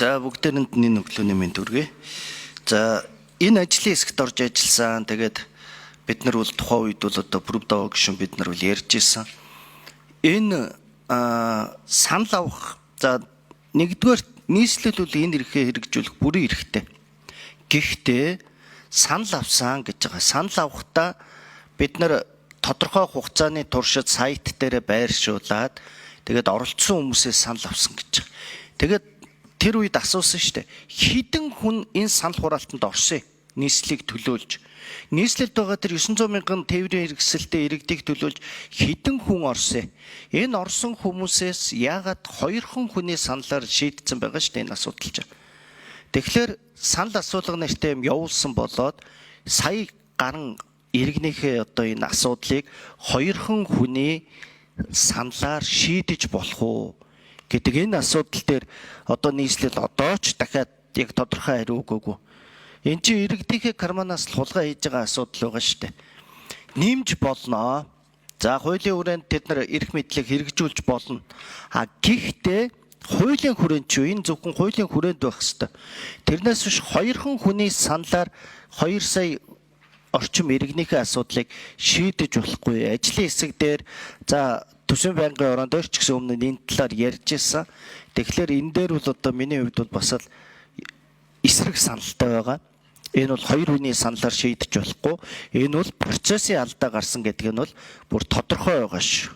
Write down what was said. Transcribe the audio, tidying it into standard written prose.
За бүгдээрэнд нэг өглөөний мэнд хүргэе. За энэ ажлын хэсэгт орж ажилласан. Тэгээд бид нар бол тухайн үед бол одоо Прүвдоо гişүн бид нар бол ярьж ирсэн. Энэ санал авах за нэгдүгээр нийслэл бол энэ эрхээ хэрэгжүүлэх бүрэн эрхтэй. Гэхдээ санал авсан гэж байгаа. Санал авахдаа бид нар тодорхой хугацааны туршид сайт дээр байршуулад тэгээд оролцсон хүмүүсээс санал авсан гэж байгаа. Тэгээд тэр үед асуусан шүү дээ. Хэдэн хүн энэ санал хураалтанд орсон нийслэлийг төлөөлж нийслэлд байгаа тэр 900 мянган тээврийн хэрэгсэлтэй иргэдийг төлөөлж хэдэн хүн орсон. Энэ орсон хүмүүсээс яагаад 2хан хүний саналаар шийдсэн байгаа шүү дээ энэ асуудал чинь. Тэгэхээр санал асуулга нэртэй юм явуулсан болоод сая гарan иргэнийхээ одоо энэ асуудлыг 2хан хүний саналаар шийдэж болох уу гэдэг энэ асуудал дээр одоо нийслэл одоо ч дахиад яг тодорхой хариу өгөөгүй. Энд чинь иргэдийнхээ карманаас хулгай хийж байгаа асуудал байгаа шүү дээ. Нэмж болно. За хуулийн хүрээнд тэд нар эрх мэдлийг хэрэгжүүлж болно. Гэхдээ хуулийн хүрээнд ч энэ зөвхөн хуулийн хүрээнд байх ёстой. Тэрнээс биш 2хан хүний саналаар 2 сая орчим иргэнийхээ асуудлыг шийдэж болохгүй. Ажлын хэсэг дээр за Төсвийн байнгын ороонд ч гэсэн өмнө энэ талаар ярьж ирсэн. Тэгэхээр энэ дээр бол одоо миний хувьд бол бас л эсрэг саналтай байгаа. Энэ бол 2 хүний саналаар шийдэж болохгүй. Энэ бол процессын алдаа гарсан гэдэг нь бол бүр тодорхой байгаа шүү.